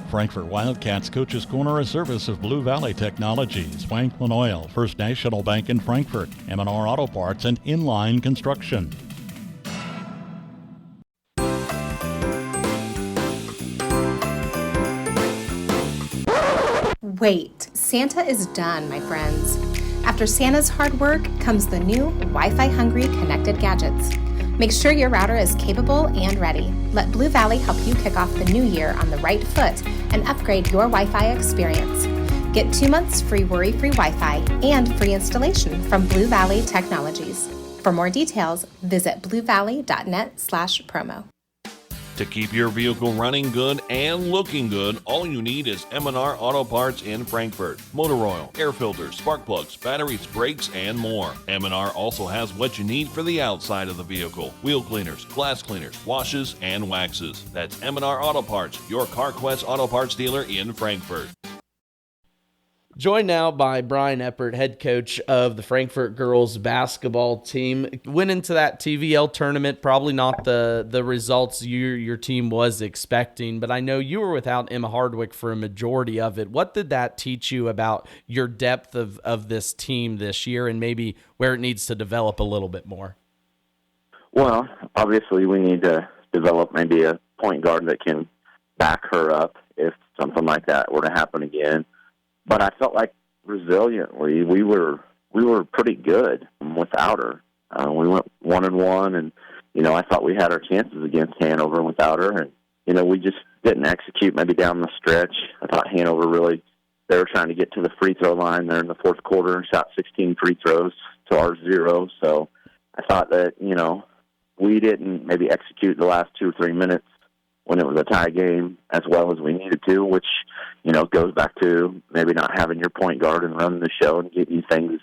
Frankfort Wildcats Coach's Corner, a service of Blue Valley Technologies, Franklin Oil, First National Bank in Frankfort, M&R Auto Parts, and Inline Construction. Wait, Santa is done, my friends. After Santa's hard work comes the new Wi-Fi hungry connected gadgets. Make sure your router is capable and ready. Let Blue Valley help you kick off the new year on the right foot and upgrade your Wi-Fi experience. Get 2 months free worry-free Wi-Fi and free installation from Blue Valley Technologies. For more details, visit bluevalley.net/promo. To keep your vehicle running good and looking good, all you need is M&R Auto Parts in Frankfort. Motor oil, air filters, spark plugs, batteries, brakes, and more. M&R also has what you need for the outside of the vehicle. Wheel cleaners, glass cleaners, washes, and waxes. That's M&R Auto Parts, your CarQuest Auto Parts dealer in Frankfort. Joined now by Brian Eppert, head coach of the Frankfort girls basketball team. Went into that TVL tournament, probably not the results your team was expecting, but I know you were without Emma Hardwick for a majority of it. What did that teach you about your depth of this team this year and maybe where it needs to develop a little bit more? Well, obviously we need to develop maybe a point guard that can back her up if something like that were to happen again. But I felt like resiliently we were pretty good without her. We went 1-1, and I thought we had our chances against Hanover without her, and we just didn't execute maybe down the stretch. I thought Hanover they were trying to get to the free throw line there in the fourth quarter and shot 16 free throws to our 0. So I thought that we didn't maybe execute the last 2 or 3 minutes when it was a tie game as well as we needed to, which, goes back to maybe not having your point guard and running the show and getting you things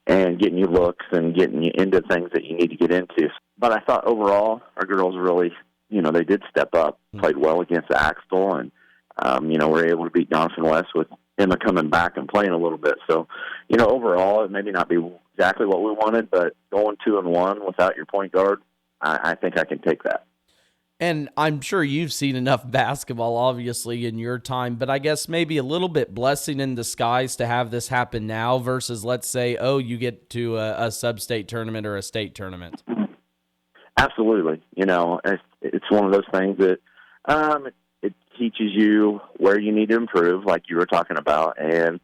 and getting you looks and getting you into things that you need to get into. But I thought overall our girls really, they did step up, played well against Axtell, and, were able to beat Johnson West with Emma coming back and playing a little bit. So, overall it maybe not be exactly what we wanted, but going 2-1 without your point guard, I think I can take that. And I'm sure you've seen enough basketball, obviously, in your time, but I guess maybe a little bit blessing in disguise to have this happen now versus, let's say, you get to a sub-state tournament or a state tournament. Absolutely. It's one of those things that it teaches you where you need to improve, like you were talking about, and,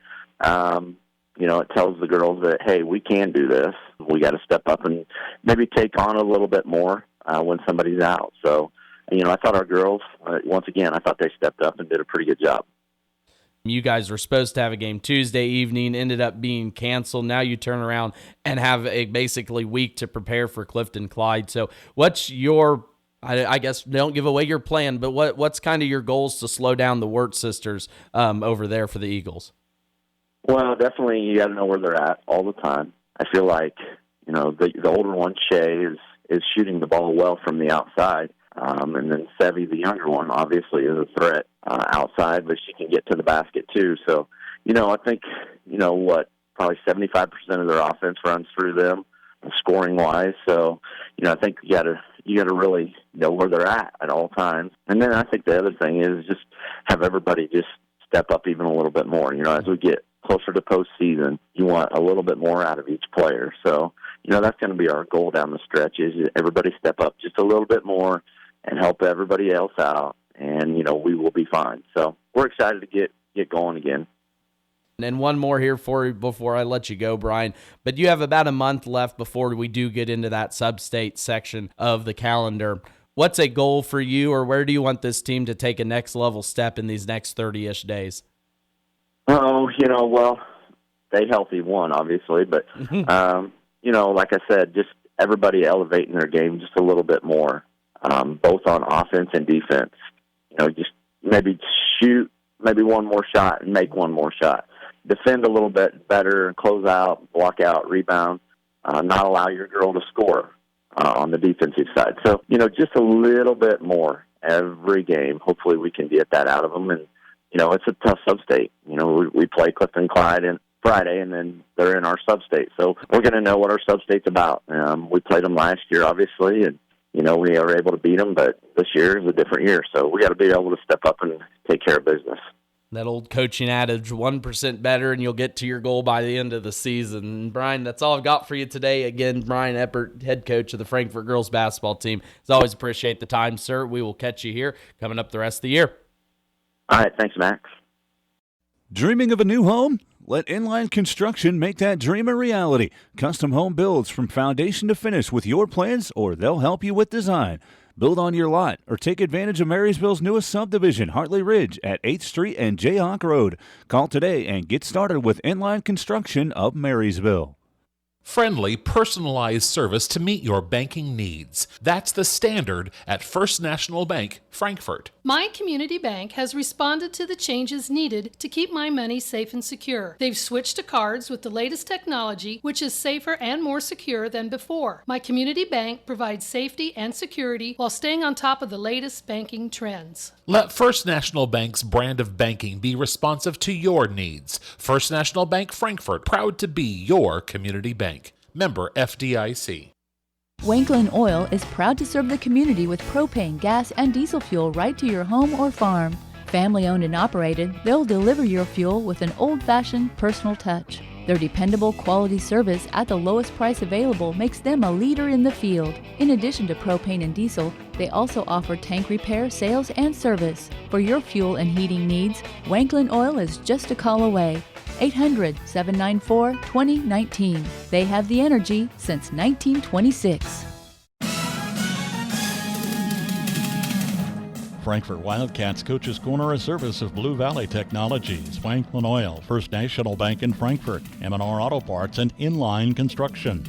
it tells the girls that, hey, we can do this. We got to step up and maybe take on a little bit more when somebody's out. So, I thought our girls, once again, I thought they stepped up and did a pretty good job. You guys were supposed to have a game Tuesday evening, ended up being canceled. Now you turn around and have a basically week to prepare for Clifton Clyde. So what's your, I guess don't give away your plan, but what's kind of your goals to slow down the Wirt sisters over there for the Eagles? Well, definitely you got to know where they're at all the time. I feel like, the older one, Shay, is shooting the ball well from the outside. And then Sevy, the younger one, obviously is a threat outside, but she can get to the basket too. So, I think, probably 75% of their offense runs through them, scoring-wise. So, I think you got to really know where they're at all times. And then I think the other thing is just have everybody just step up even a little bit more. As we get closer to postseason, you want a little bit more out of each player. So, that's going to be our goal down the stretch is everybody step up just a little bit more and help everybody else out, and, we will be fine. So we're excited to get going again. And one more here for you before I let you go, Brian. But you have about a month left before we do get into that sub-state section of the calendar. What's a goal for you, or where do you want this team to take a next-level step in these next 30-ish days? Well, stay healthy, one, obviously. But, like I said, just everybody elevating their game just a little bit more. Both on offense and defense. Just maybe shoot maybe one more shot and make one more shot. Defend a little bit better, close out, block out, rebound, not allow your girl to score on the defensive side. So, just a little bit more every game. Hopefully we can get that out of them. And, it's a tough sub-state. We play Clifton Clyde and Friday, and then they're in our sub-state. So we're going to know what our sub-state's about. We played them last year, obviously, and we are able to beat them, but this year is a different year, so we got to be able to step up and take care of business. That old coaching adage, 1% better, and you'll get to your goal by the end of the season. Brian, that's all I've got for you today. Again, Brian Eppert, head coach of the Frankfort girls basketball team. As always, appreciate the time, sir. We will catch you here coming up the rest of the year. All right, thanks, Max. Dreaming of a new home? Let Inline Construction make that dream a reality. Custom home builds from foundation to finish with your plans, or they'll help you with design. Build on your lot or take advantage of Marysville's newest subdivision, Hartley Ridge, at 8th Street and Jayhawk Road. Call today and get started with Inline Construction of Marysville. Friendly, personalized service to meet your banking needs. That's the standard at First National Bank, Frankfort. My community bank has responded to the changes needed to keep my money safe and secure. They've switched to cards with the latest technology, which is safer and more secure than before. My community bank provides safety and security while staying on top of the latest banking trends. Let First National Bank's brand of banking be responsive to your needs. First National Bank, Frankfort, proud to be your community bank. Member FDIC. Wanklin Oil is proud to serve the community with propane, gas, and diesel fuel right to your home or farm. Family owned and operated, they'll deliver your fuel with an old-fashioned personal touch. Their dependable quality service at the lowest price available makes them a leader in the field. In addition to propane and diesel, they also offer tank repair, sales, and service. For your fuel and heating needs, Wanklin Oil is just a call away. 800-794-2019. They have the energy since 1926. Frankfort Wildcats Coach's Corner, a service of Blue Valley Technologies, Franklin Oil, First National Bank in Frankfort, M&R Auto Parts, and Inline Construction.